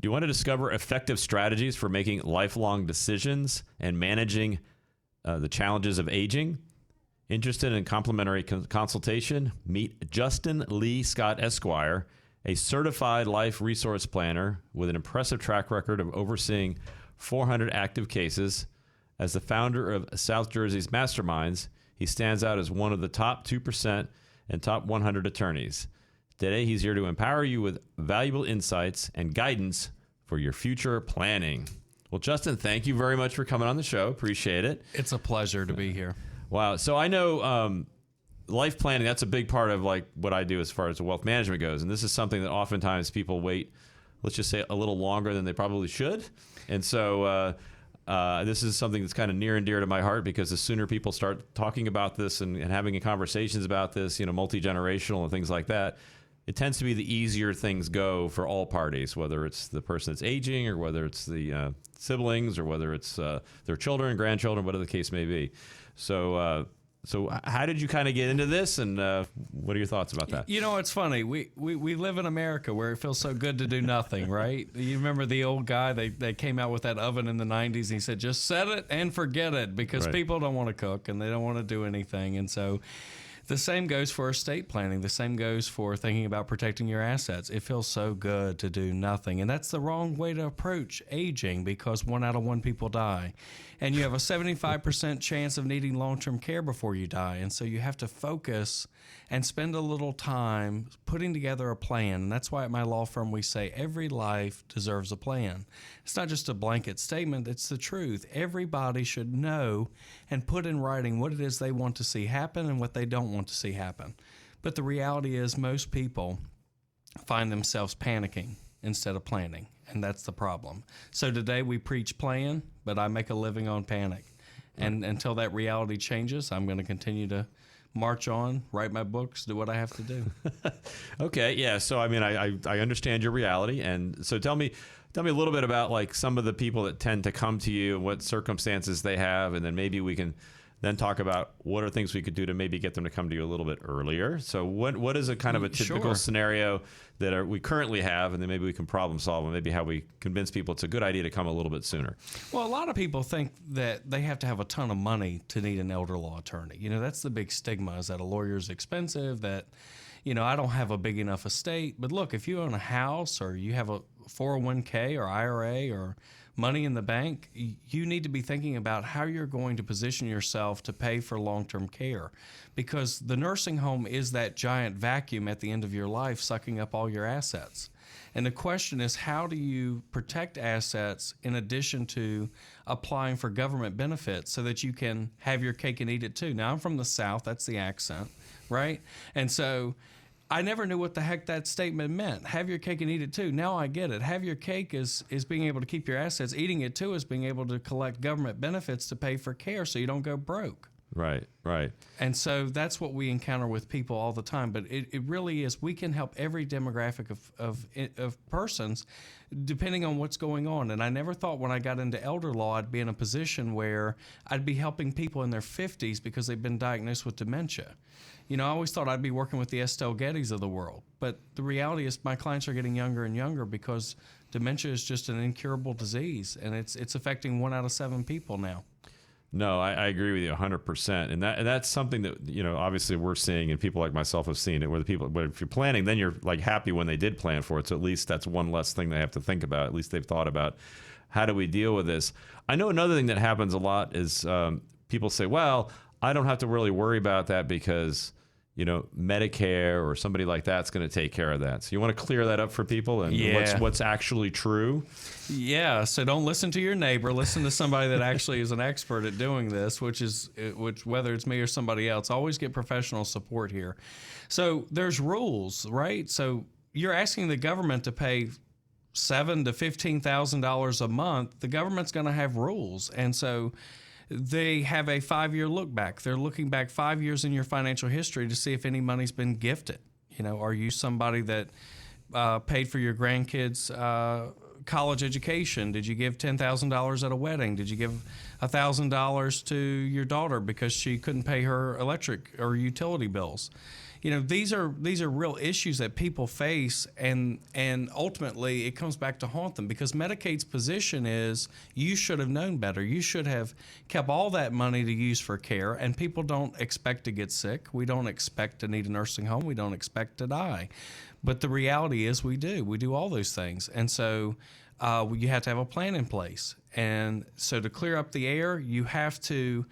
Do you want to discover effective strategies for making lifelong decisions and managing the challenges of aging? Interested in complimentary consultation? Meet Justin Lee Scott Esquire, a certified life resource planner with an impressive track record of overseeing 400 active cases. As the founder of South Jersey's Masterminds, he stands out as one of the top 2% and top 100 attorneys. Today, he's here to empower you with valuable insights and guidance for your future planning. Well, Justin, thank you very much for coming on the show. Appreciate it. It's a pleasure to be here. Wow. So I know life planning, that's a big part of like what I do as far as wealth management goes. And this is something that oftentimes people wait, let's just say, a little longer than they probably should. And so this is something that's kind of near and dear to my heart, because the sooner people start talking about this and having conversations about this, multi-generational and things like that, it tends to be the easier things go for all parties, whether it's the person that's aging or whether it's the siblings or whether it's their children, grandchildren, whatever the case may be. So how did you kind of get into this, and what are your thoughts about that? It's funny. We live in America where it feels so good to do nothing, right? You remember the old guy, they came out with that oven in the 90s, and he said, just set it and forget it, because people don't want to cook and they don't want to do anything. And so the same goes for estate planning. The same goes for thinking about protecting your assets. It feels so good to do nothing. And that's the wrong way to approach aging, because 1 out of 1 people die. And you have a 75% chance of needing long-term care before you die. And so you have to focus and spend a little time putting together a plan. And that's why at my law firm we say every life deserves a plan. It's not just a blanket statement, it's the truth. Everybody should know and put in writing what it is they want to see happen and what they don't want to see happen. But the reality is most people find themselves panicking instead of planning, and that's the problem. So today we preach plan, but I make a living on panic. And until that reality changes, I'm going to continue to march on, write my books, do what I have to do. Okay, yeah. So I understand your reality, and so tell me a little bit about like some of the people that tend to come to you and what circumstances they have, and then maybe we can then talk about what are things we could do to maybe get them to come to you a little bit earlier. So what is a kind of a typical scenario that we currently have, and then maybe we can problem solve, and maybe how we convince people it's a good idea to come a little bit sooner. Well, a lot of people think that they have to have a ton of money to need an elder law attorney. That's the big stigma, is that a lawyer's expensive, that I don't have a big enough estate. But look, if you own a house or you have a 401k or IRA or money in the bank, you need to be thinking about how you're going to position yourself to pay for long-term care, because the nursing home is that giant vacuum at the end of your life sucking up all your assets. And the question is, how do you protect assets in addition to applying for government benefits so that you can have your cake and eat it too? Now, I'm from the South, that's the accent, right? And so I never knew what the heck that statement meant. Have your cake and eat it too. Now I get it. Have your cake is being able to keep your assets. Eating it too is being able to collect government benefits to pay for care so you don't go broke. Right, right. And so that's what we encounter with people all the time. But it really is, we can help every demographic of persons depending on what's going on. And I never thought when I got into elder law I'd be in a position where I'd be helping people in their 50s because they've been diagnosed with dementia. I always thought I'd be working with the Estelle Gettys of the world. But the reality is my clients are getting younger and younger because dementia is just an incurable disease, and it's affecting 1 out of 7 people now. No, I agree with you 100%. And that's something that, obviously we're seeing, and people like myself have seen it, where but if you're planning, then you're like happy when they did plan for it. So at least that's one less thing they have to think about. At least they've thought about, how do we deal with this? I know another thing that happens a lot is people say, well, I don't have to really worry about that because, Medicare or somebody like that's going to take care of that. So you want to clear that up for people and what's actually true? Yeah. So don't listen to your neighbor. Listen to somebody that actually is an expert at doing this, which whether it's me or somebody else, always get professional support here. So there's rules, right? So you're asking the government to pay $7,000 to $15,000 a month. The government's going to have rules. And so they have a 5-year look back. They're looking back 5 years in your financial history to see if any money's been gifted. Are you somebody that paid for your grandkids' college education? Did you give $10,000 at a wedding? Did you give $1,000 to your daughter because she couldn't pay her electric or utility bills? these are real issues that people face, and ultimately it comes back to haunt them, because Medicaid's position is you should have known better. You should have kept all that money to use for care, and people don't expect to get sick. We don't expect to need a nursing home. We don't expect to die. But the reality is we do. We do all those things. And so you have to have a plan in place. And so to clear up the air, you have to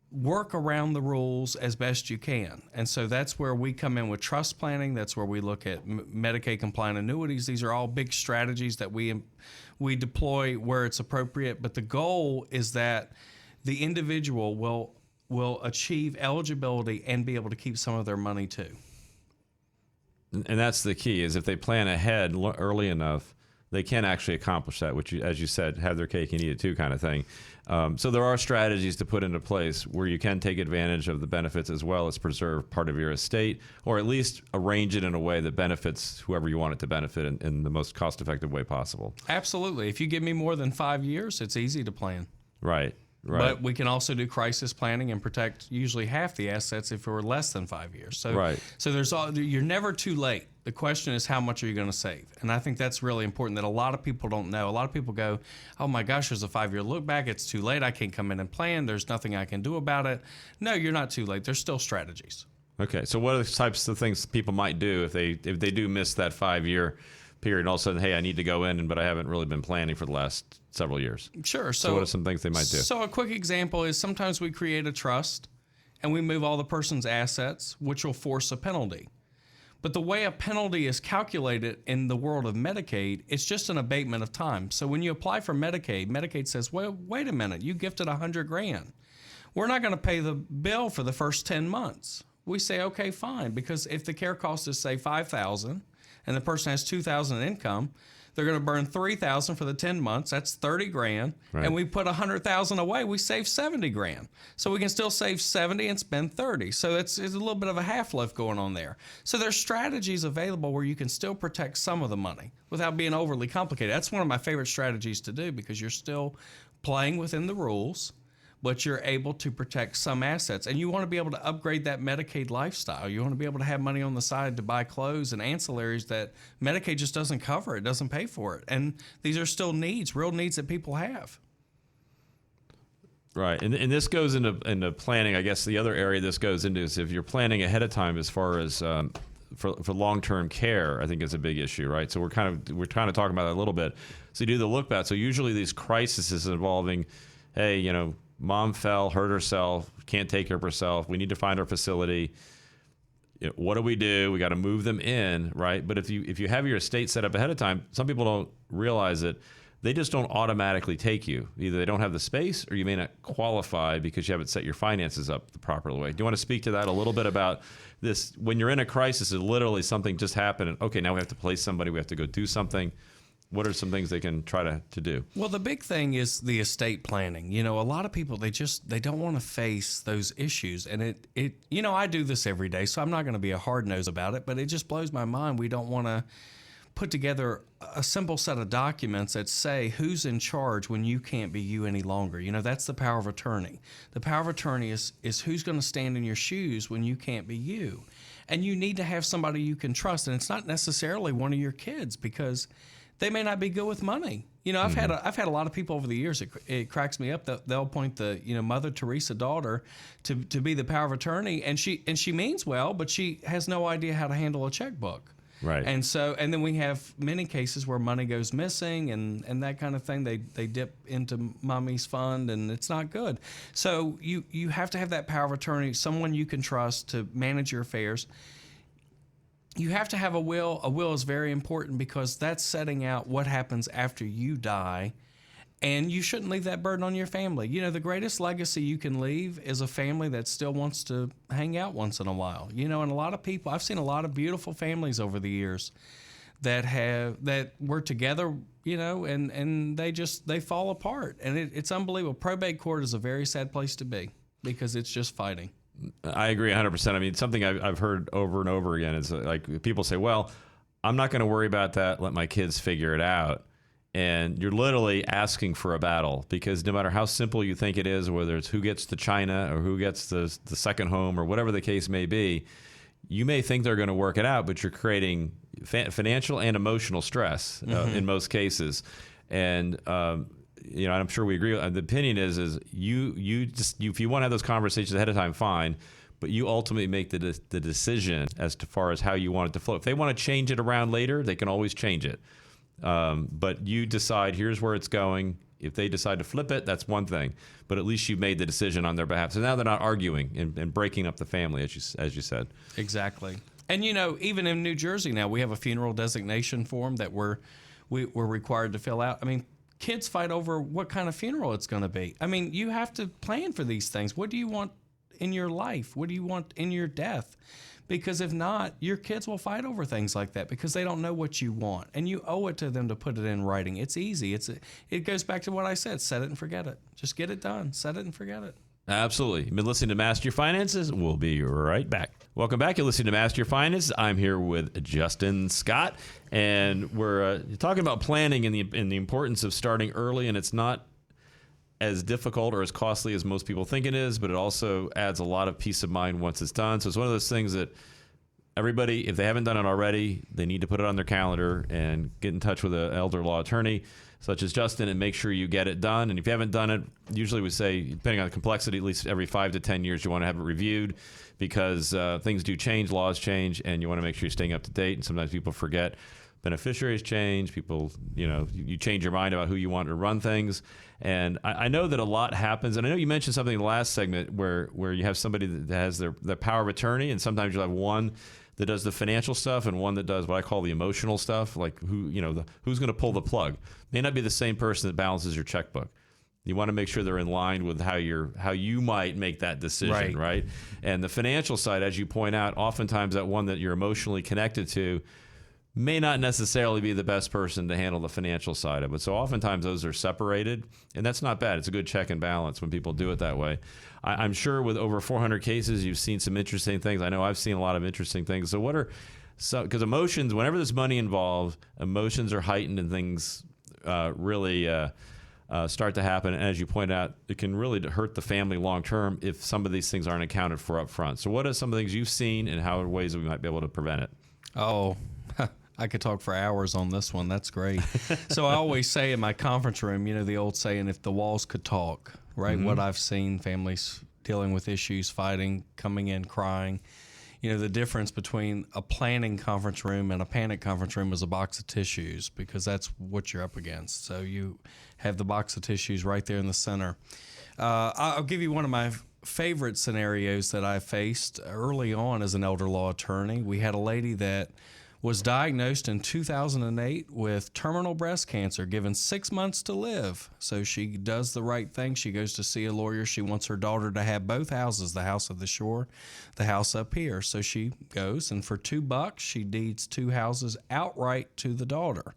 work around the rules as best you can. And so that's where we come in with trust planning. That's where we look at Medicaid compliant annuities. These are all big strategies that we deploy where it's appropriate. But the goal is that the individual will achieve eligibility and be able to keep some of their money too. And that's the key, is if they plan ahead early enough, they can actually accomplish that, which, as you said, have their cake and eat it too kind of thing. So there are strategies to put into place where you can take advantage of the benefits as well as preserve part of your estate, or at least arrange it in a way that benefits whoever you want it to benefit in the most cost-effective way possible. Absolutely. If you give me more than 5 years, it's easy to plan. Right. But we can also do crisis planning and protect usually half the assets if we're less than 5 years. So, so you're never too late. The question is, how much are you going to save? And I think that's really important that a lot of people don't know. A lot of people go, oh my gosh, there's a 5-year look back. It's too late. I can't come in and plan. There's nothing I can do about it. No, you're not too late. There's still strategies. Okay. So what are the types of things people might do if they do miss that 5-year period and all of a sudden, hey, I need to go in, but I haven't really been planning for the last several years? Sure. So what are some things they might do? So a quick example is sometimes we create a trust and we move all the person's assets, which will force a penalty. But the way a penalty is calculated in the world of Medicaid, it's just an abatement of time. So when you apply for Medicaid, Medicaid says, well, wait a minute, you gifted $100,000. We're not going to pay the bill for the first 10 months. We say, okay, fine, because if the care cost is, say, $5,000 and the person has $2,000 in income, they're going to burn $3,000 for the 10 months. That's $30,000. Right. And we put $100,000 away. We save $70,000. So we can still save 70 and spend 30. So it's a little bit of a half lift going on there. So there's strategies available where you can still protect some of the money without being overly complicated. That's one of my favorite strategies to do, because you're still playing within the rules, but you're able to protect some assets. And you want to be able to upgrade that Medicaid lifestyle. You want to be able to have money on the side to buy clothes and ancillaries that Medicaid just doesn't cover. It doesn't pay for it. And these are still needs, real needs that people have. Right. And this goes into planning. I guess the other area this goes into is if you're planning ahead of time as far as for long-term care, I think is a big issue, right? So we're kind of talking about that a little bit. So you do the look back. So usually these crises involving, hey, mom fell, hurt herself, can't take care of herself. We need to find our facility. What do? We got to move them in, right? But if you have your estate set up ahead of time, some people don't realize it. They just don't automatically take you. Either they don't have the space, or you may not qualify because you haven't set your finances up the proper way. Do you want to speak to that a little bit about this? When you're in a crisis, it's literally something just happened, and okay, now we have to place somebody. We have to go do something. What are some things they can try to do? Well, the big thing is the estate planning. A lot of people, they don't want to face those issues. And I do this every day, so I'm not going to be a hard nose about it, but it just blows my mind. We don't want to put together a simple set of documents that say who's in charge when you can't be you any longer. That's the power of attorney. The power of attorney is who's going to stand in your shoes when you can't be you. And you need to have somebody you can trust. And it's not necessarily one of your kids, because they may not be good with money. I've had a lot of people over the years. It cracks me up that they'll appoint the Mother Teresa daughter to be the power of attorney, and she means well, but she has no idea how to handle a checkbook. Right. And then we have many cases where money goes missing and that kind of thing. They dip into mommy's fund, and it's not good. So you have to have that power of attorney, someone you can trust to manage your affairs. You have to have a will. A will is very important because that's setting out what happens after you die, and you shouldn't leave that burden on your family. The greatest legacy you can leave is a family that still wants to hang out once in a while. And a lot of people, I've seen a lot of beautiful families over the years that were together, and they fall apart, and it's unbelievable. Probate court is a very sad place to be because it's just fighting. I agree 100%. I mean, something I've heard over and over again is like people say, well, I'm not going to worry about that. Let my kids figure it out. And you're literally asking for a battle, because no matter how simple you think it is, whether it's who gets to China or who gets the second home or whatever the case may be, you may think they're going to work it out, but you're creating financial and emotional stress in most cases. And I'm sure we agree. The opinion is you if you want to have those conversations ahead of time, fine. But you ultimately make the decision as far as how you want it to flow. If they want to change it around later, they can always change it. But you decide, here's where it's going. If they decide to flip it, that's one thing. But at least you've made the decision on their behalf. So now they're not arguing and breaking up the family, as you said. Exactly. And, even in New Jersey now, we have a funeral designation form that we're required to fill out. I mean, kids fight over what kind of funeral it's going to be. I mean, you have to plan for these things. What do you want in your life? What do you want in your death? Because if not, your kids will fight over things like that because they don't know what you want. And you owe it to them to put it in writing. It's easy. It goes back to what I said. Set it and forget it. Just get it done. Set it and forget it. Absolutely. You've been listening to Master Your Finances. We'll be right back. Welcome back. You're listening to Master Your Finances. I'm here with Justin Scott, and we're talking about planning and the importance of starting early. And it's not as difficult or as costly as most people think it is, but it also adds a lot of peace of mind once it's done. So it's one of those things that everybody, if they haven't done it already, they need to put it on their calendar and get in touch with an elder law attorney such as Justin and make sure you get it done. And if you haven't done it, usually we say, depending on the complexity, at least every 5 to 10 years, you want to have it reviewed because things do change, laws change, and you want to make sure you're staying up to date. And sometimes people forget. Beneficiaries change. People, you change your mind about who you want to run things. And I know that a lot happens. And I know you mentioned something in the last segment where you have somebody that has their power of attorney, and sometimes you'll have one that does the financial stuff and one that does what I call the emotional stuff, like who's going to pull the plug. May not be the same person that balances your checkbook. You want to make sure they're in line with how you might make that decision, right? And the financial side, as you point out, oftentimes that one that you're emotionally connected to may not necessarily be the best person to handle the financial side of it. So oftentimes those are separated, and that's not bad. It's a good check and balance when people do it that way. I'm sure with over 400 cases, you've seen some interesting things. I know I've seen a lot of interesting things. So because emotions, whenever there's money involved, emotions are heightened and things really start to happen. And as you point out, it can really hurt the family long term if some of these things aren't accounted for up front. So what are some of the things you've seen and how are ways that we might be able to prevent it? Oh, I could talk for hours on this one. That's great. So I always say in my conference room, the old saying, if the walls could talk, right? Mm-hmm. What I've seen, families dealing with issues, fighting, coming in, crying. The difference between a planning conference room and a panic conference room is a box of tissues, because that's what you're up against. So you have the box of tissues right there in the center. I'll give you one of my favorite scenarios that I faced early on as an elder law attorney. We had a lady that was diagnosed in 2008 with terminal breast cancer, given 6 months to live. So she does the right thing. She goes to see a lawyer. She wants her daughter to have both houses, the house of the shore, the house up here. So she goes, and for $2, she deeds 2 houses outright to the daughter.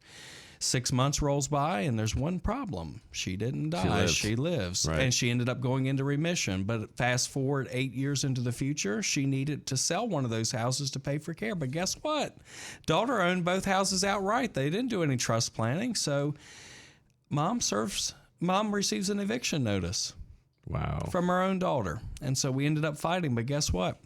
6 months rolls by, and there's one problem. She didn't die. She lives. Right. And she ended up going into remission. But fast forward 8 years into the future, she needed to sell one of those houses to pay for care. But guess what? Daughter owned both houses outright. They didn't do any trust planning. So mom receives an eviction notice. Wow. From her own daughter. And so we ended up fighting. But guess what?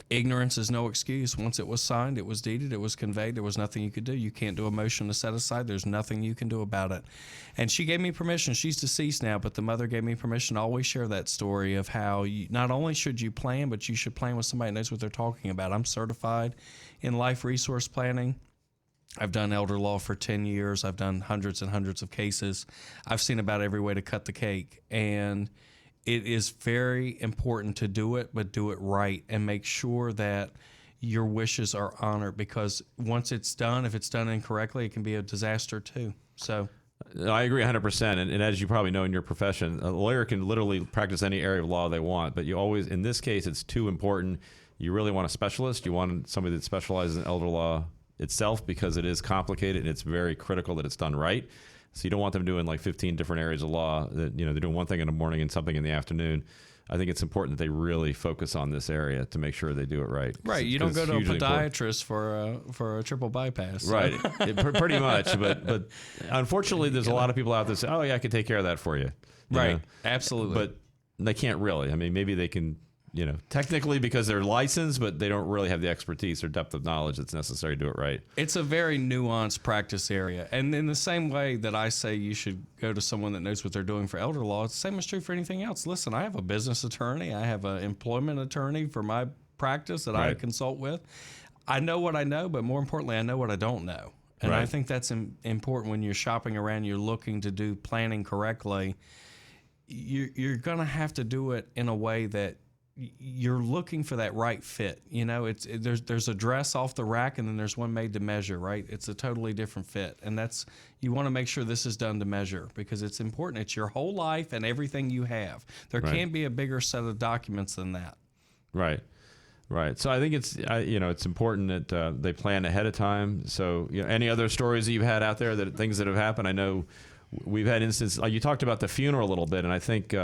Ignorance is no excuse. Once it was signed, it was deeded, it was conveyed, there was nothing you could do. You can't do a motion to set aside. There's nothing you can do about it. And she gave me permission. She's deceased now, but the mother gave me permission to always share that story of how not only should you plan, but you should plan with somebody who knows what they're talking about. I'm certified in life resource planning. I've done elder law for 10 years. I've done hundreds and hundreds of cases. I've seen about every way to cut the cake. And it is very important to do it, but do it right and make sure that your wishes are honored, because once it's done, if it's done incorrectly, it can be a disaster too. So I agree 100%. And as you probably know in your profession, a lawyer can literally practice any area of law they want, but you always, in this case, it's too important. You really want a specialist. You want somebody that specializes in elder law itself, because it is complicated and it's very critical that it's done right. So you don't want them doing like 15 different areas of law that, they're doing one thing in the morning and something in the afternoon. I think it's important that they really focus on this area to make sure they do it right. Right. You don't go to a podiatrist for a triple bypass. So. Right. Pretty much. But unfortunately, there's a lot of people out there that say, oh, yeah, I can take care of that for you. Right. Absolutely. But they can't really. I mean, maybe they can technically because they're licensed, but they don't really have the expertise or depth of knowledge that's necessary to do it right. It's a very nuanced practice area. And in the same way that I say you should go to someone that knows what they're doing for elder law, it's the same is true for anything else. Listen, I have a business attorney. I have an employment attorney for my practice that I consult with. I know what I know, but more importantly, I know what I don't know. And I think that's important when you're shopping around, you're looking to do planning correctly. You're going to have to do it in a way that you're looking for that right fit. There's a dress off the rack and then there's one made to measure, right? It's a totally different fit. And you want to make sure this is done to measure because it's important. It's your whole life and everything you have. There can't be a bigger set of documents than that. Right. So I think it's important that they plan ahead of time. So, any other stories that you've had out there, things that have happened? I know we've had instances, you talked about the funeral a little bit, and I think,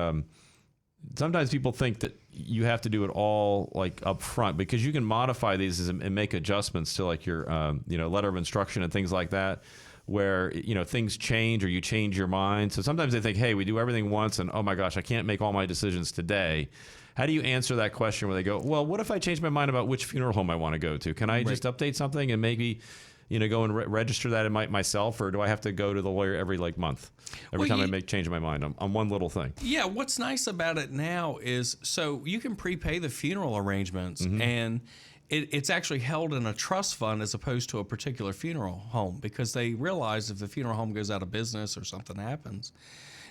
sometimes people think that you have to do it all like up front because you can modify these and make adjustments to like your letter of instruction and things like that where things change or you change your mind. So sometimes they think, hey, we do everything once and oh my gosh, I can't make all my decisions today. How do you answer that question where they go, well, what if I change my mind about which funeral home I want to go to? Can I just update something and maybe go and register that in myself, or do I have to go to the lawyer every month, every time I change my mind on one little thing? Yeah, what's nice about it now is so you can prepay the funeral arrangements, and it's actually held in a trust fund as opposed to a particular funeral home because they realize if the funeral home goes out of business or something happens,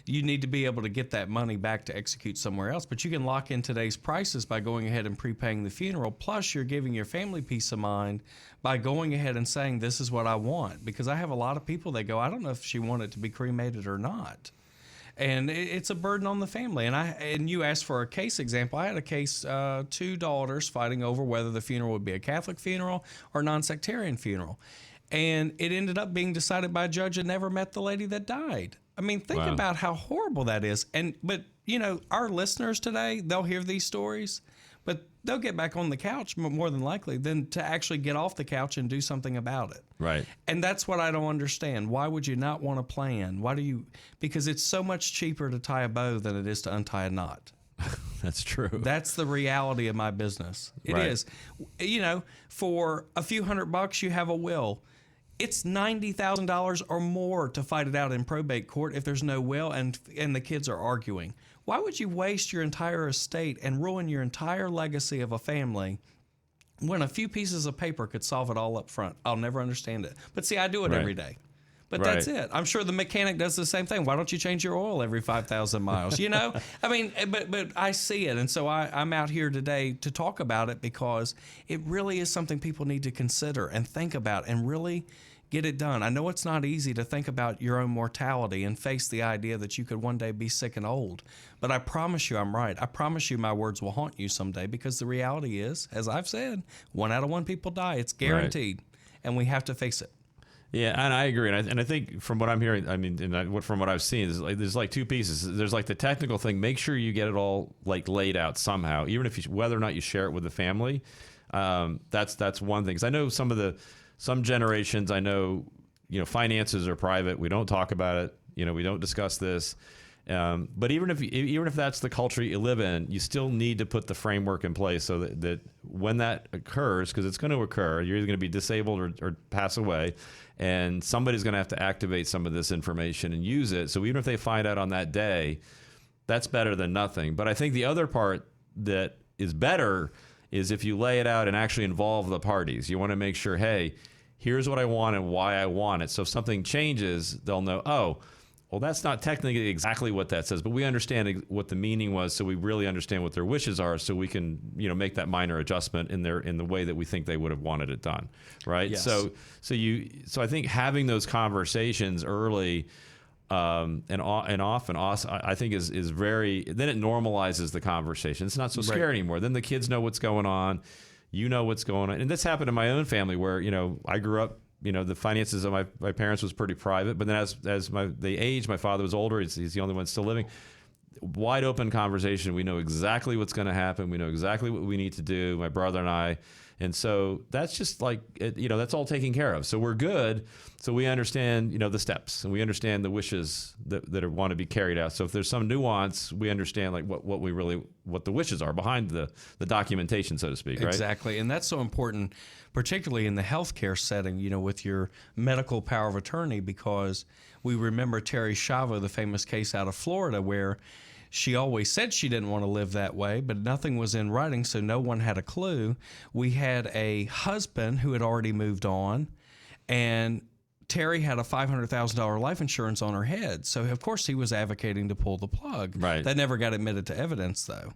you need to be able to get that money back to execute somewhere else. But you can lock in today's prices by going ahead and prepaying the funeral. Plus, you're giving your family peace of mind by going ahead and saying, this is what I want. Because I have a lot of people that go, I don't know if she wanted to be cremated or not. And it's a burden on the family. And you asked for a case example. I had a case, 2 daughters fighting over whether the funeral would be a Catholic funeral or non-sectarian funeral. And it ended up being decided by a judge that never met the lady that died. I mean, think about how horrible that is. But our listeners today, they'll hear these stories, but they'll get back on the couch more than likely than to actually get off the couch and do something about it. Right. And that's what I don't understand. Why would you not want to plan? Because it's so much cheaper to tie a bow than it is to untie a knot. That's true. That's the reality of my business. It is. For a few $100, you have a will. It's $90,000 or more to fight it out in probate court if there's no will and the kids are arguing. Why would you waste your entire estate and ruin your entire legacy of a family when a few pieces of paper could solve it all up front? I'll never understand it. But see, I do it every day. But that's it. I'm sure the mechanic does the same thing. Why don't you change your oil every 5,000 miles? I mean, but I see it. And so I'm out here today to talk about it because it really is something people need to consider and think about and really get it done. I know it's not easy to think about your own mortality and face the idea that you could one day be sick and old. But I promise you I'm right. I promise you my words will haunt you someday because the reality is, as I've said, 1 out of 1 people die. It's guaranteed. And we have to face it. Yeah, and I agree, and I think from what I'm hearing, from what I've seen, there's like 2 pieces. There's like the technical thing. Make sure you get it all laid out somehow, even if whether or not you share it with the family. That's one thing. Because I know some generations. I know finances are private. We don't talk about it. We don't discuss this. But even if that's the culture you live in, you still need to put the framework in place so that when that occurs, because it's going to occur, you're either going to be disabled or pass away, and somebody's going to have to activate some of this information and use it. So even if they find out on that day, that's better than nothing. But I think the other part that is better is if you lay it out and actually involve the parties. You want to make sure, hey, here's what I want and why I want it. So if something changes, they'll know, oh, well, that's not technically exactly what that says, but we understand what the meaning was, so we really understand what their wishes are, so we can, make that minor adjustment in the way that we think they would have wanted it done, right? Yes. So I think having those conversations early and often, I think is very. Then it normalizes the conversation. It's not so scary anymore. Then the kids know what's going on, what's going on, and this happened in my own family where I grew up. The finances of my parents was pretty private, but then as they aged, my father was older. He's the only one still living. Wide open conversation. We know exactly what's going to happen. We know exactly what we need to do. My brother and I, And so that's just like, that's all taken care of. So we're good. So we understand, the steps, and we understand the wishes that want to be carried out. So if there's some nuance, we understand like what the wishes are behind the documentation, so to speak, right? Exactly. And that's so important, particularly in the healthcare setting, with your medical power of attorney, because we remember Terry Schiavo, the famous case out of Florida, where she always said she didn't want to live that way, but nothing was in writing, so no one had a clue. We had a husband who had already moved on, and Terry had a $500,000 life insurance on her head. So, of course, he was advocating to pull the plug. Right. That never got admitted to evidence, though.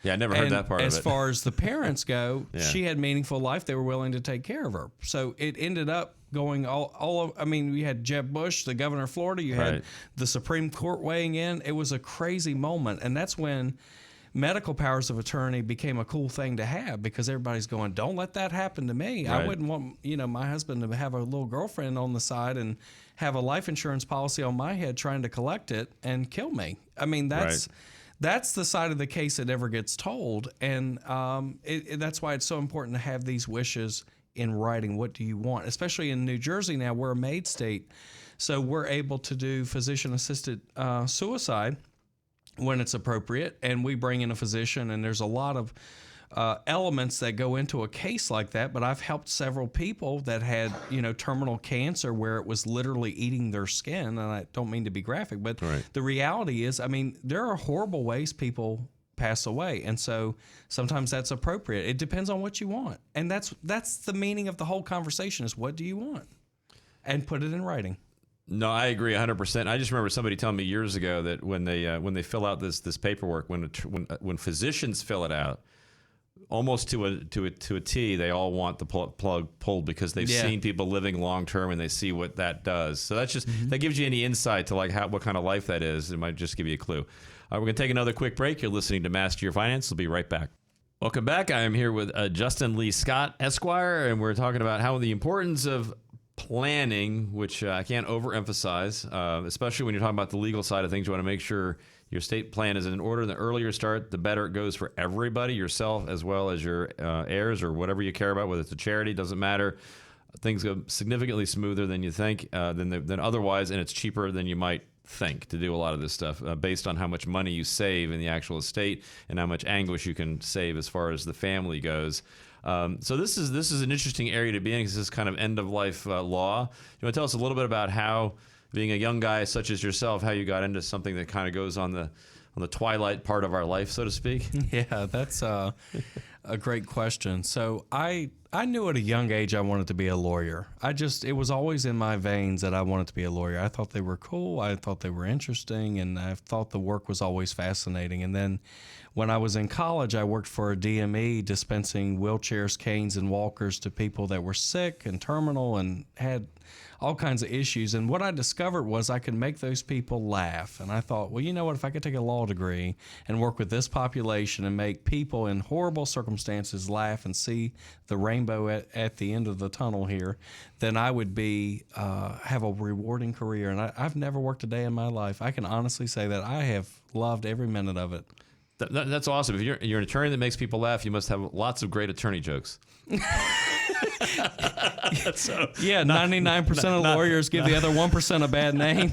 Yeah, I never heard that part of it. As far as the parents go, Yeah. she had meaningful life. They were willing to take care of her. So it ended up going you had Jeb Bush, the governor of Florida. You had Right. the Supreme Court weighing in. It was a crazy moment. And that's when medical powers of attorney became a cool thing to have, because everybody's going, don't let that happen to me. Right. I wouldn't want, my husband to have a little girlfriend on the side and have a life insurance policy on my head trying to collect it and kill me. I mean, that's the side of the case that never gets told. And that's why it's so important to have these wishes in writing. What do you want? Especially in New Jersey now, we're a MAID state. So we're able to do physician-assisted suicide when it's appropriate. And we bring in a physician, and there's a lot of elements that go into a case like that. But I've helped several people that had, terminal cancer where it was literally eating their skin. And I don't mean to be graphic, but Right. the reality is, there are horrible ways people pass away. And so sometimes that's appropriate. It depends on what you want. And that's the meaning of the whole conversation, is what do you want? And put it in writing. No, I agree 100%. I just remember somebody telling me years ago that when they fill out this paperwork, when physicians fill it out, almost to a T, they all want the plug pulled, because they've seen people living long term and they see what that does. So that's just that gives you any insight to like what kind of life that is. It might just give you a clue. We're going to take another quick break. You're listening to Master Your Finance. We'll be right back. Welcome back. I am here with Justin Lee Scott Esquire, and we're talking about how the importance of planning, which I can't overemphasize, especially when you're talking about the legal side of things. You want to make sure your estate plan is in order. The earlier you start, the better it goes for everybody, yourself as well as your heirs or whatever you care about, whether it's a charity, doesn't matter. Things go significantly smoother than you think, than otherwise, and it's cheaper than you might think to do a lot of this stuff based on how much money you save in the actual estate and how much anguish you can save as far as the family goes. So this is an interesting area to be in, because this is kind of end of life law. You want to tell us a little bit about how, being a young guy such as yourself, how you got into something that kind of goes on the twilight part of our life, so to speak? Yeah, that's a great question. So I knew at a young age I wanted to be a lawyer. It was always in my veins that I wanted to be a lawyer. I thought they were cool. I thought they were interesting, and I thought the work was always fascinating. And then when I was in college, I worked for a DME dispensing wheelchairs, canes, and walkers to people that were sick and terminal and had all kinds of issues. And what I discovered was I could make those people laugh. And I thought, well, you know what, if I could take a law degree and work with this population and make people in horrible circumstances laugh and see the rainbow at the end of the tunnel here, then I would have a rewarding career. And I've never worked a day in my life. I can honestly say that I have loved every minute of it. That's awesome. If you're an attorney that makes people laugh, you must have lots of great attorney jokes. So, yeah, 99% of lawyers give the other 1% a bad name.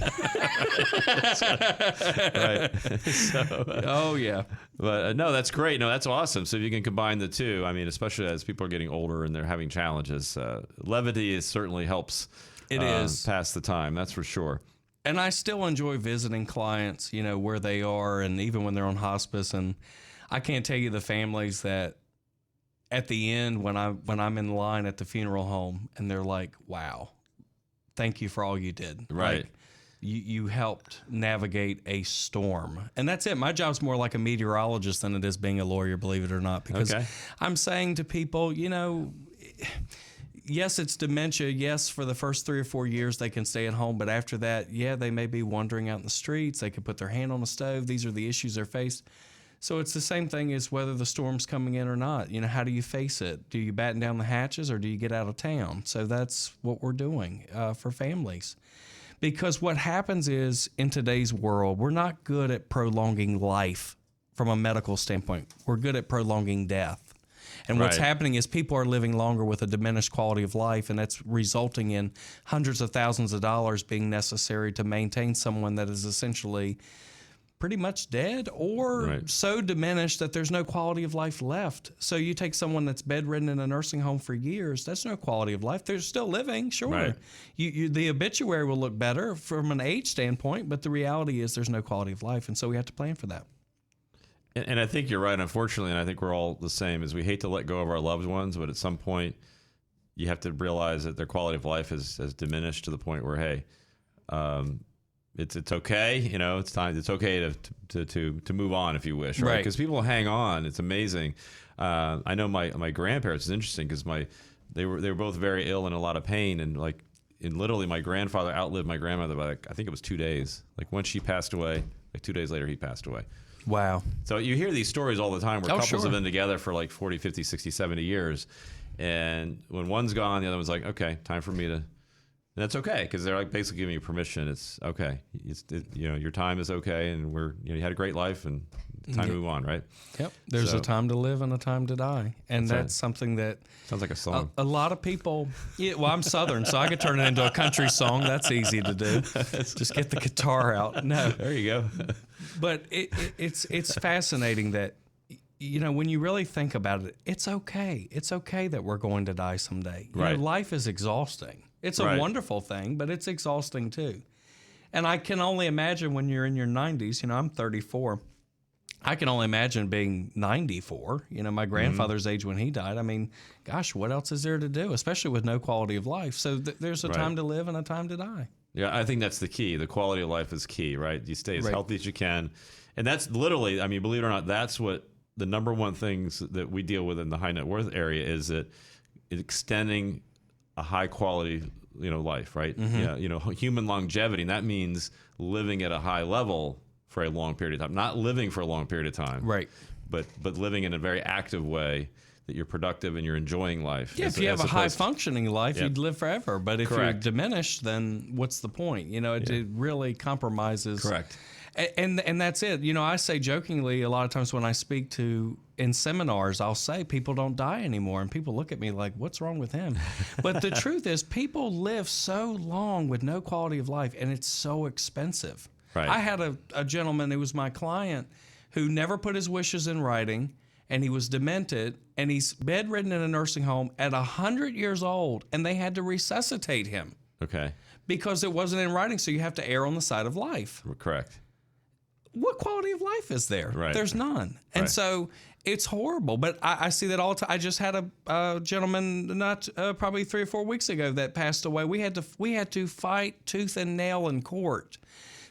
Right. So, oh, yeah. But no, that's great. No, that's awesome. So if you can combine the two, I mean, especially as people are getting older and they're having challenges, levity certainly helps. It is. Pass the time. That's for sure. And I still enjoy visiting clients, where they are, and even when they're on hospice. And I can't tell you the families that at the end, when I'm in line at the funeral home, and they're like, "Wow, thank you for all you did." Right. Like, you helped navigate a storm. And that's it. My job's more like a meteorologist than it is being a lawyer, believe it or not, because I'm saying to people, yes, it's dementia. Yes, for the first 3 or 4 years, they can stay at home. But after that, they may be wandering out in the streets. They could put their hand on the stove. These are the issues they're faced. So it's the same thing as whether the storm's coming in or not. How do you face it? Do you batten down the hatches, or do you get out of town? So that's what we're doing for families. Because what happens is, in today's world, we're not good at prolonging life from a medical standpoint. We're good at prolonging death. And what's Right. happening is people are living longer with a diminished quality of life, and that's resulting in hundreds of thousands of dollars being necessary to maintain someone that is essentially pretty much dead or Right. so diminished that there's no quality of life left. So you take someone that's bedridden in a nursing home for years, that's no quality of life. They're still living, sure. Right. The obituary will look better from an age standpoint, but the reality is there's no quality of life, and so we have to plan for that. And I think you're right, unfortunately, and I think we're all the same, is we hate to let go of our loved ones, but at some point you have to realize that their quality of life has diminished to the point where, hey, it's okay, it's time. It's okay to move on if you wish, right? Because people hang on. It's amazing. I know my grandparents. It's interesting because they were both very ill and in a lot of pain, and literally my grandfather outlived my grandmother by I think it was 2 days. Like when she passed away, 2 days later he passed away. Wow. So you hear these stories all the time where couples sure. have been together for 40, 50, 60, 70 years, and when one's gone, the other one's like, okay, time for me to. And that's okay because they're basically giving you permission. It's okay. Your time is okay, and you had a great life, and time to move on, right? Yep. There's a time to live and a time to die, and that's something that sounds like a song. A lot of people. Yeah, well, I'm Southern, so I could turn it into a country song. That's easy to do. Just get the guitar out. No, there you go. But it's fascinating that. When you really think about it, it's okay. It's okay that we're going to die someday. Right. Life is exhausting. It's a wonderful thing, but it's exhausting too. And I can only imagine when you're in your 90s, I'm 34. I can only imagine being 94. My grandfather's age when he died. I mean, gosh, what else is there to do, especially with no quality of life? So there's a time to live and a time to die. Yeah, I think that's the key. The quality of life is key, right? You stay as healthy as you can. And that's literally, believe it or not, that's what the number one things that we deal with in the high net worth area is that extending a high quality, life, right? Mm-hmm. Yeah, human longevity, and that means living at a high level for a long period of time, not living for a long period of time, right? But living in a very active way that you're productive and you're enjoying life. Yeah, if you have a high functioning life, you'd live forever. But if you're diminished, then what's the point? It really compromises. Correct. And that's it. I say jokingly a lot of times when I speak in seminars, I'll say people don't die anymore. And people look at me like, what's wrong with him? But the truth is people live so long with no quality of life, and it's so expensive. Right. I had a gentleman who was my client who never put his wishes in writing, and he was demented, and he's bedridden in a nursing home at 100 years old, and they had to resuscitate him. Okay. Because it wasn't in writing, so you have to err on the side of life. Correct. What quality of life is there? Right. There's none. And so it's horrible. But I see that all the time. I just had a gentleman probably 3 or 4 weeks ago that passed away. We had to fight tooth and nail in court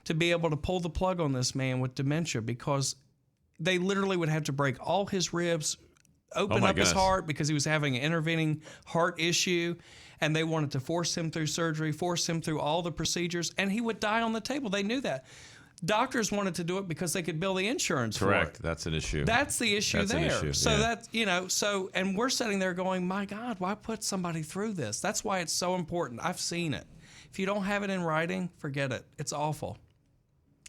to be able to pull the plug on this man with dementia because they literally would have to break all his ribs, open up his heart because he was having an intervening heart issue, and they wanted to force him through surgery, force him through all the procedures, and he would die on the table. They knew that. Doctors wanted to do it because they could bill the insurance for it. Correct. That's an issue. That's the issue there. An issue. So that's, and we're sitting there going, my God, why put somebody through this? That's why it's so important. I've seen it. If you don't have it in writing, forget it. It's awful.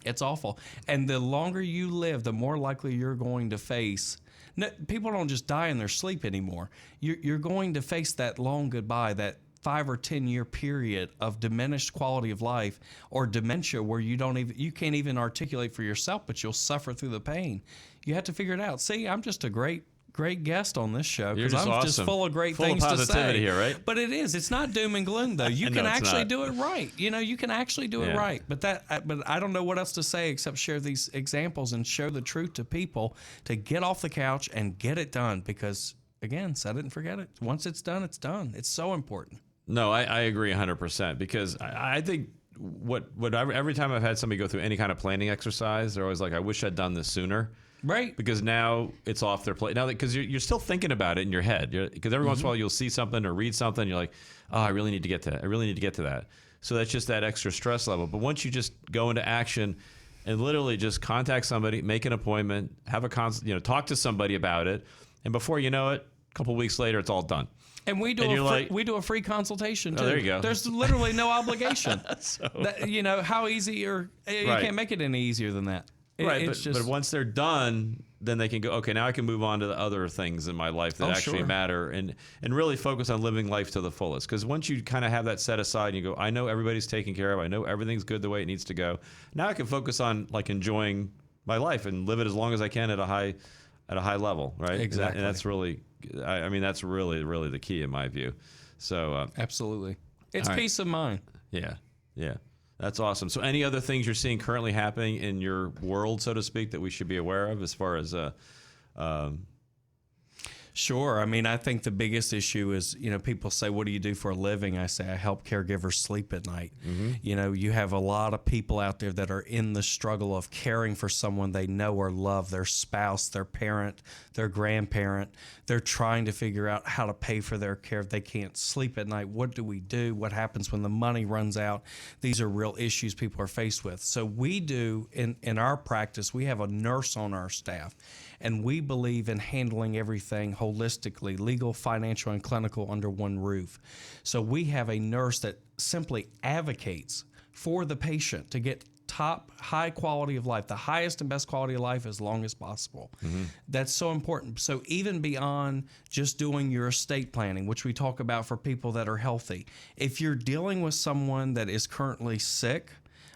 It's awful. And the longer you live, the more likely you're going to face. No, people don't just die in their sleep anymore. You're going to face that long goodbye, that 5 or 10 year period of diminished quality of life or dementia where you can't even articulate for yourself, but you'll suffer through the pain. You have to figure it out. See, I'm just a great guest on this show because I'm awesome. just full of great full things of to positivity say. Here, right? But it is. It's not doom and gloom though. You can actually do it right. You can actually do it right. But I don't know what else to say except share these examples and show the truth to people to get off the couch and get it done because again, set it and forget it. Once it's done, it's done. It's so important. No, I agree 100% because I think every time I've had somebody go through any kind of planning exercise, they're always like, I wish I'd done this sooner. Right. Because now it's off their plate. Now, because you're still thinking about it in your head. Because every once in a while you'll see something or read something, you're like, oh, I really need to get to that. I really need to get to that. So that's just that extra stress level. But once you just go into action and literally just contact somebody, make an appointment, have talk to somebody about it, and before you know it, a couple of weeks later, it's all done. And we do a free consultation too. Oh, there you go. There's literally no obligation. How easy you can't make it any easier than that. Right, It's but once they're done, then they can go, okay, now I can move on to the other things in my life that actually matter and really focus on living life to the fullest. Because once you kind of have that set aside and you go, I know everybody's taken care of. I know everything's good the way it needs to go. Now I can focus on like enjoying my life and live it as long as I can at a high level, right? Exactly. And that's really, I mean, that's really, really the key in my view. So absolutely. It's peace of mind. Yeah. That's awesome. So any other things you're seeing currently happening in your world, so to speak, that we should be aware of as far as Sure. I mean, I think the biggest issue is, people say, what do you do for a living? I say, I help caregivers sleep at night. Mm-hmm. You have a lot of people out there that are in the struggle of caring for someone they know or love, their spouse, their parent, their grandparent. They're trying to figure out how to pay for their care. If they can't sleep at night, what do we do? What happens when the money runs out? These are real issues people are faced with. So we do, in our practice, we have a nurse on our staff, and we believe in handling everything holistically, legal, financial, and clinical under one roof. So we have a nurse that simply advocates for the patient to get top high quality of life, the highest and best quality of life as long as possible. Mm-hmm. That's so important. So even beyond just doing your estate planning, which we talk about for people that are healthy, if you're dealing with someone that is currently sick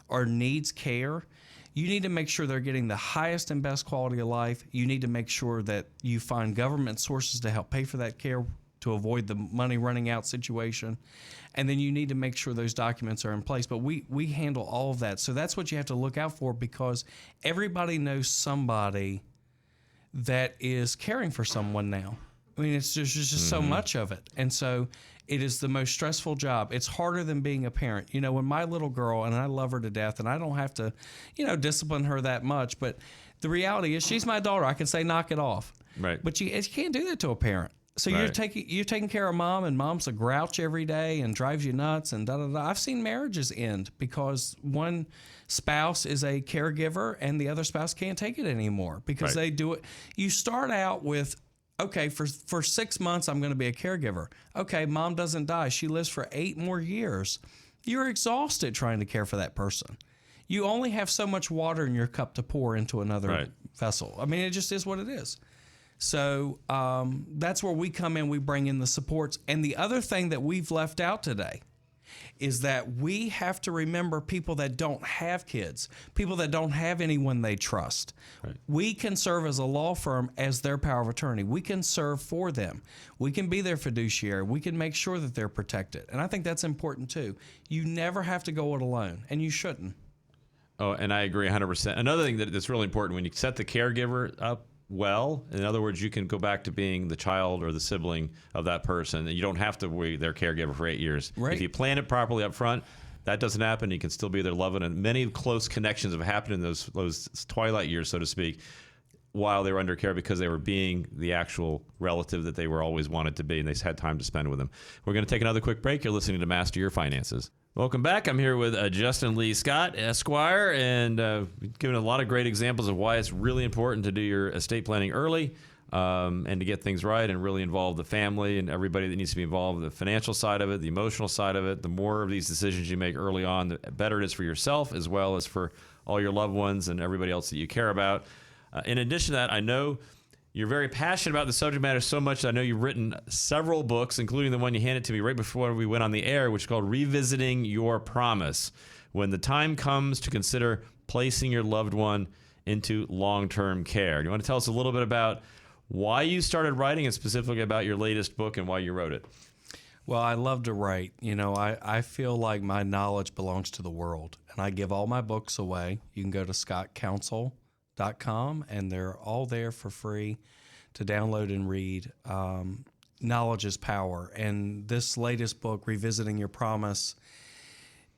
or needs care, you need to make sure they're getting the highest and best quality of life. You need to make sure that you find government sources to help pay for that care to avoid the money running out situation. And then you need to make sure those documents are in place. But we handle all of that. So that's what you have to look out for, because everybody knows somebody that is caring for someone now. I mean, there's just so much of it. And so it is the most stressful job. It's harder than being a parent. When my little girl, and I love her to death, and I don't have to, discipline her that much, but the reality is she's my daughter. I can say, knock it off. Right. But you can't do that to a parent. So right. you're taking care of mom, and mom's a grouch every day and drives you nuts and da-da-da. I've seen marriages end because one spouse is a caregiver and the other spouse can't take it anymore because they do it. You start out with, okay, for 6 months, I'm going to be a caregiver. Okay, mom doesn't die. She lives for 8 more years. You're exhausted trying to care for that person. You only have so much water in your cup to pour into another vessel. I mean, it just is what it is. So that's where we come in. We bring in the supports. And the other thing that we've left out today is that we have to remember people that don't have kids, people that don't have anyone they trust. Right. We can serve as a law firm as their power of attorney. We can serve for them. We can be their fiduciary. We can make sure that they're protected. And I think that's important too. You never have to go it alone, and you shouldn't. Oh, and I agree 100%. Another thing that's really important, when you set the caregiver up well, in other words, you can go back to being the child or the sibling of that person, and you don't have to be their caregiver for 8 years. Right. If you plan it properly up front, that doesn't happen. You can still be there loving, and many close connections have happened in those twilight years, so to speak, while they were under care because they were being the actual relative that they were always wanted to be, and they had time to spend with them. We're going to take another quick break. You're listening to Master Your Finances. Welcome back. I'm here with Justin Lee Scott Esquire, and we've given a lot of great examples of why it's really important to do your estate planning early and to get things right and really involve the family and everybody that needs to be involved, the financial side of it, the emotional side of it. The more of these decisions you make early on, the better it is for yourself as well as for all your loved ones and everybody else that you care about. In addition to that, I know you're very passionate about the subject matter so much that I know you've written several books, including the one you handed to me right before we went on the air, which is called Revisiting Your Promise, when the time comes to consider placing your loved one into long-term care. Do you want to tell us a little bit about why you started writing and specifically about your latest book and why you wrote it? Well, I love to write. I feel like my knowledge belongs to the world, and I give all my books away. You can go to scottcounsel.com, and they're all there for free to download and read. Knowledge is power, and this latest book, Revisiting Your Promise,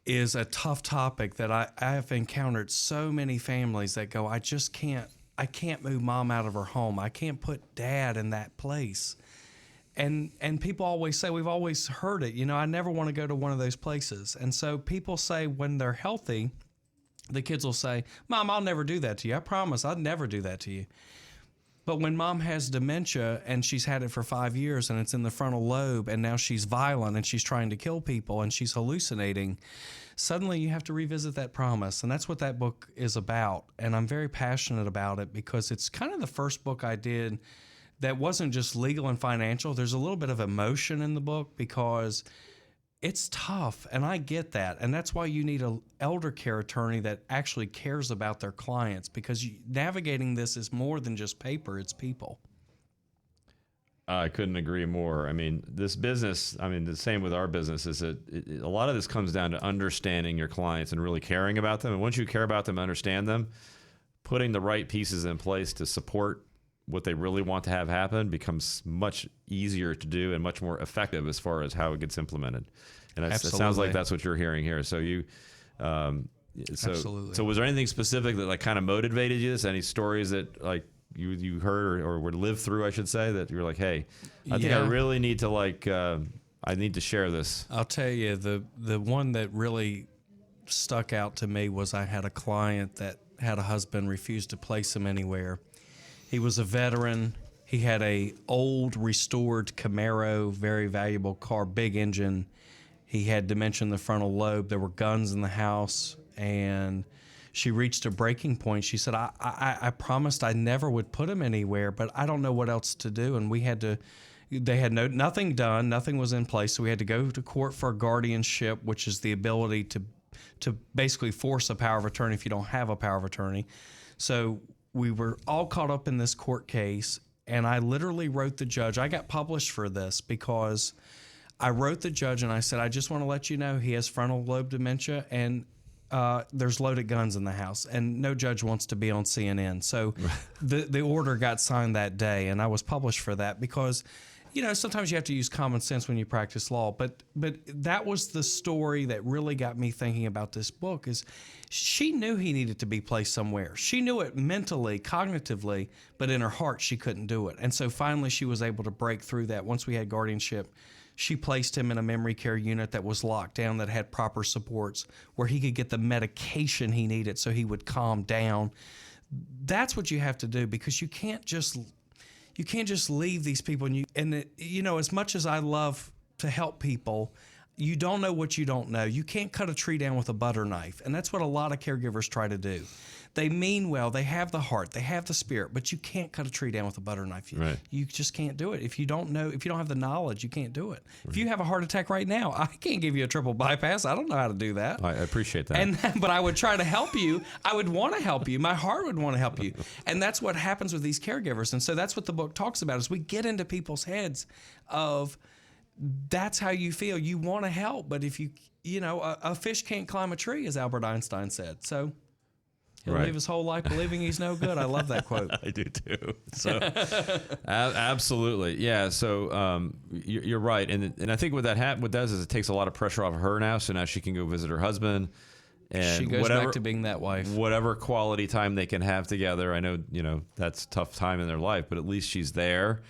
is a tough topic that I have encountered so many families that go, I can't move mom out of her home. I can't put dad in that place. And people always say, we've always heard it, I never want to go to one of those places. And so people say when they're healthy, the kids will say, Mom, I'll never do that to you. I promise I'd never do that to you. But when mom has dementia and she's had it for 5 years and it's in the frontal lobe and now she's violent and she's trying to kill people and she's hallucinating, suddenly you have to revisit that promise. And that's what that book is about. And I'm very passionate about it because it's kind of the first book I did that wasn't just legal and financial. There's a little bit of emotion in the book because it's tough, and I get that. And that's why you need an elder care attorney that actually cares about their clients, because navigating this is more than just paper, it's people. I couldn't agree more. I mean, this business, the same with our business, is that a lot of this comes down to understanding your clients and really caring about them. And once you care about them, understand them, putting the right pieces in place to support what they really want to have happen becomes much easier to do and much more effective as far as how it gets implemented. And it sounds like that's what you're hearing here. So you, Absolutely. So was there anything specific that like kind of motivated you? Any stories that like you heard or were lived through, I should say, that you're like, hey, I think I really need to I need to share this. I'll tell you, the one that really stuck out to me was I had a client that had a husband refuse to place him anywhere. He was a veteran. He had a old restored Camaro, very valuable car, big engine. He had dementia in the frontal lobe. There were guns in the house, and she reached a breaking point. She said, I promised I never would put him anywhere, but I don't know what else to do. And they had nothing done, nothing was in place, so we had to go to court for a guardianship, which is the ability to basically force a power of attorney if you don't have a power of attorney. So we were all caught up in this court case, and I literally wrote the judge. I got published for this because I wrote the judge and I said, I just want to let you know he has frontal lobe dementia and there's loaded guns in the house, and no judge wants to be on CNN. So the order got signed that day, and I was published for that because, sometimes you have to use common sense when you practice law. But that was the story that really got me thinking about this book. Is she knew he needed to be placed somewhere. She knew it mentally, cognitively, but in her heart she couldn't do it. And so finally she was able to break through that. Once we had guardianship, she placed him in a memory care unit that was locked down, that had proper supports, where he could get the medication he needed so he would calm down. That's what you have to do, because you can't just leave these people. And as much as I love to help people, you don't know what you don't know. You can't cut a tree down with a butter knife. And that's what a lot of caregivers try to do. They mean well, they have the heart, they have the spirit, but you can't cut a tree down with a butter knife. You just can't do it. If you don't have the knowledge, you can't do it. Right. If you have a heart attack right now, I can't give you a triple bypass. I don't know how to do that. I appreciate that. But I would try to help you. I would want to help you. My heart would want to help you. And that's what happens with these caregivers. And so that's what the book talks about, is we get into people's heads of, that's how you feel. You want to help, but if a fish can't climb a tree, as Albert Einstein said. So he'll live his whole life believing he's no good. I love that quote. I do too. So absolutely. Yeah. So you're right. And I think what does is it takes a lot of pressure off of her now. So now she can go visit her husband. And she goes back to being that wife. Whatever quality time they can have together. I know, that's a tough time in their life, but at least she's there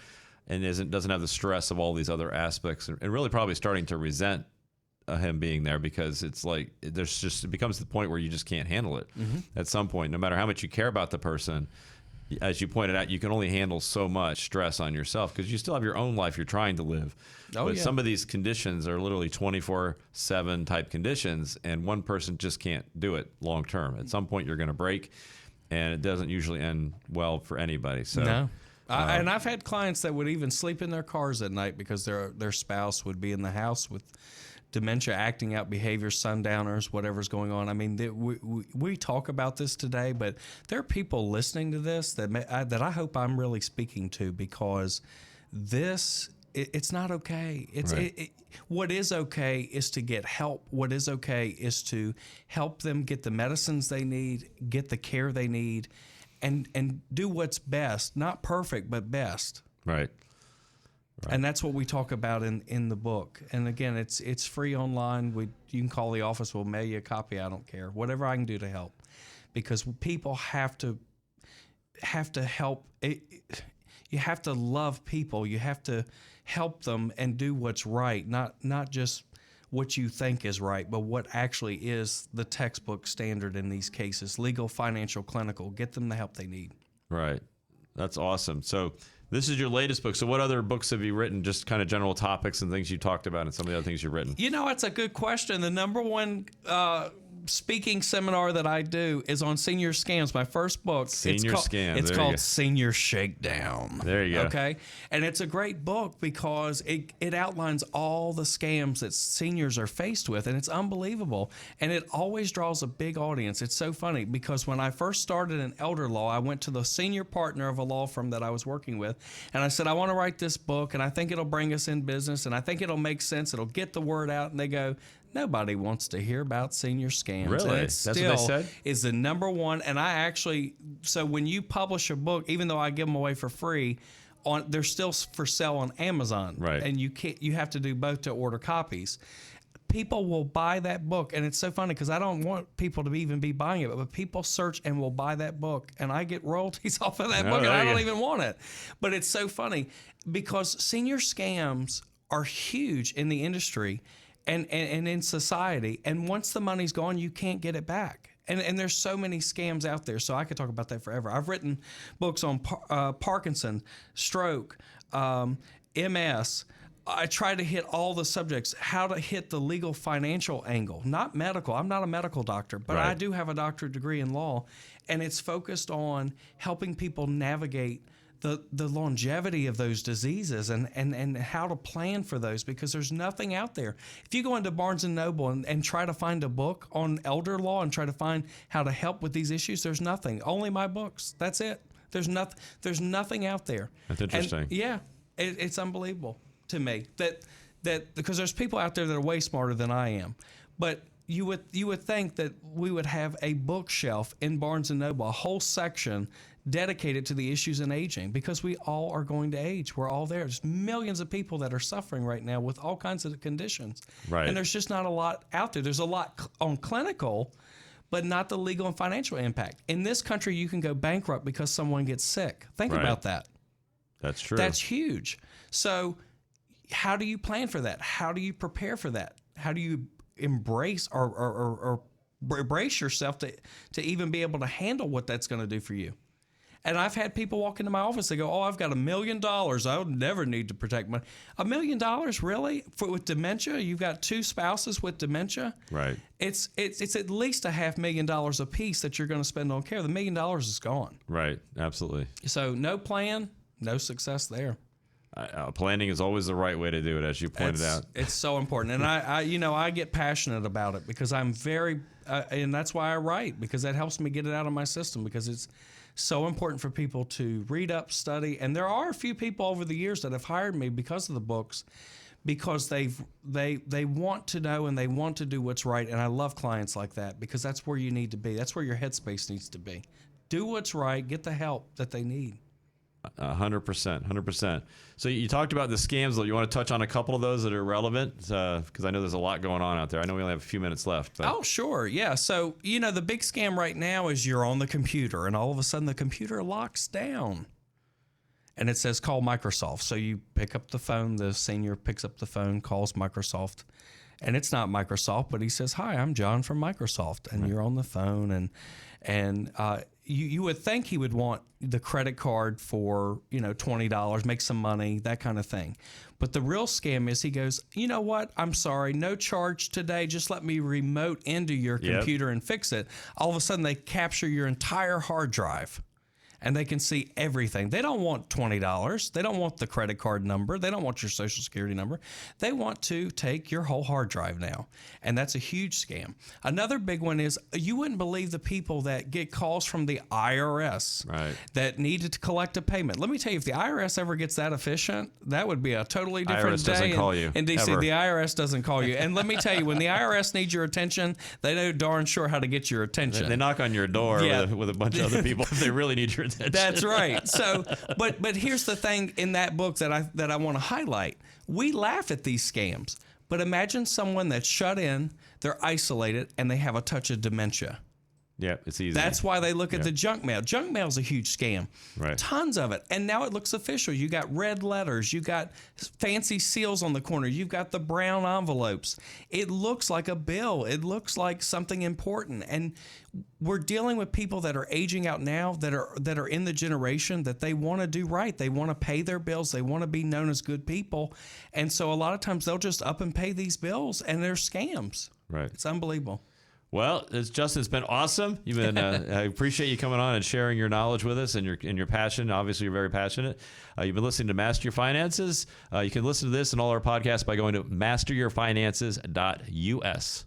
and doesn't have the stress of all these other aspects, and really probably starting to resent him being there, because it's like it becomes the point where you just can't handle it. Mm-hmm. At some point, no matter how much you care about the person, as you pointed out, you can only handle so much stress on yourself, because you still have your own life you're trying to live. Some of these conditions are literally 24/7 type conditions, and one person just can't do it long term. At some point you're going to break, and it doesn't usually end well for anybody. So no. And I've had clients that would even sleep in their cars at night because their spouse would be in the house with dementia, acting out behavior, sundowners, whatever's going on. I mean, we talk about this today, but there are people listening to this that I hope I'm really speaking to, because it's not okay. What is okay is to get help. What is okay is to help them get the medicines they need, get the care they need, and do what's best. Not perfect, but best. Right. And that's what we talk about in the book. And again, it's free online. You can call the office. We'll mail you a copy. I don't care. Whatever I can do to help, because people have to help. You have to love people. You have to help them and do what's right, not just what you think is right, but what actually is the textbook standard in these cases: legal, financial, clinical. Get them the help they need. Right. That's awesome. So this is your latest book. So what other books have you written? Just kind of general topics and things you talked about and some of the other things you've written. That's a good question. The number one speaking seminar that I do is on senior scams. My first book. Scams. It's called Senior Shakedown. There you go. Okay. And it's a great book because it outlines all the scams that seniors are faced with, and it's unbelievable. And it always draws a big audience. It's so funny because when I first started in elder law, I went to the senior partner of a law firm that I was working with, and I said, I want to write this book, and I think it'll bring us in business, and I think it'll make sense. It'll get the word out. And they go, nobody wants to hear about senior scams. Really? And That's what they said? Is the number one. And I actually, so when you publish a book, even though I give them away for free, they're still for sale on Amazon. Right. And you have to do both to order copies. People will buy that book, and it's so funny because I don't want people to even be buying it, but people search and will buy that book, and I get royalties off of that book, and I don't even want it. But it's so funny because senior scams are huge in the industry and in society, and once the money's gone, you can't get it back. And there's so many scams out there, so I could talk about that forever. I've written books on Parkinson, stroke, MS. I try to hit all the subjects, how to hit the legal financial angle, not medical. I'm not a medical doctor, but I do have a doctorate degree in law, and it's focused on helping people navigate the longevity of those diseases and how to plan for those, because there's nothing out there. If you go into Barnes & Noble and try to find a book on elder law and try to find how to help with these issues, there's nothing. Only my books. That's it. There's nothing out there. That's interesting. And it's unbelievable to me that because there's people out there that are way smarter than I am, but you would think that we would have a bookshelf in Barnes & Noble, a whole section dedicated to the issues in aging, because we all are going to age. We're all there. There's millions of people that are suffering right now with all kinds of conditions. Right. And there's just not a lot out there. There's a lot on clinical, but not the legal and financial impact. In this country, you can go bankrupt because someone gets sick. Think about that. That's true. That's huge. So how do you plan for that? How do you prepare for that? How do you embrace or brace yourself to even be able to handle what that's going to do for you? And I've had people walk into my office, they go, oh, I've got $1 million. I would never need to protect money. $1 million, really? With dementia? You've got 2 spouses with dementia? Right. It's at least $500,000 a piece that you're going to spend on care. The $1 million is gone. Right. Absolutely. So no plan, no success there. Planning is always the right way to do it, as you pointed out. It's so important. And I get passionate about it because I'm very, and that's why I write, because that helps me get it out of my system, because it's so important for people to read up, study. And there are a few people over the years that have hired me because of the books, because they want to know and they want to do what's right. And I love clients like that, because that's where you need to be. That's where your headspace needs to be. Do what's right, get the help that they need. 100%. So you talked about the scams, though. You want to touch on a couple of those that are relevant? Because I know there's a lot going on out there. I know we only have a few minutes left. But. Oh, sure. Yeah. So, the big scam right now is you're on the computer and all of a sudden the computer locks down and it says call Microsoft. So you pick up the phone, the senior picks up the phone, calls Microsoft, and it's not Microsoft, but he says, hi, I'm John from Microsoft. And you're on the phone and you would think he would want the credit card for, $20, make some money, that kind of thing. But the real scam is he goes, you know what? I'm sorry, no charge today. Just let me remote into your computer and fix it. All of a sudden, they capture your entire hard drive. And they can see everything. They don't want $20. They don't want the credit card number. They don't want your social security number. They want to take your whole hard drive now. And that's a huge scam. Another big one is you wouldn't believe the people that get calls from the IRS that needed to collect a payment. Let me tell you, if the IRS ever gets that efficient, that would be a totally different IRS day. doesn't call you, in DC, ever. The IRS doesn't call you. And let me tell you, when the IRS needs your attention, they know darn sure how to get your attention. They knock on your door with a bunch of other people if they really need your attention. That's right. So, but here's the thing in that book that I want to highlight. We laugh at these scams, but imagine someone that's shut in, they're isolated, and they have a touch of dementia. Yeah, it's easy. That's why they look at the junk mail. Junk mail is a huge scam. Right. Tons of it. And now it looks official. You got red letters. You got fancy seals on the corner. You've got the brown envelopes. It looks like a bill. It looks like something important. And we're dealing with people that are aging out now, that are in the generation that they want to do right. They want to pay their bills. They want to be known as good people. And so a lot of times they'll just up and pay these bills, and they're scams. Right. It's unbelievable. Well, Justin, it's been awesome. You've been. I appreciate you coming on and sharing your knowledge with us and your passion. Obviously, you're very passionate. You've been listening to Master Your Finances. You can listen to this and all our podcasts by going to masteryourfinances.us.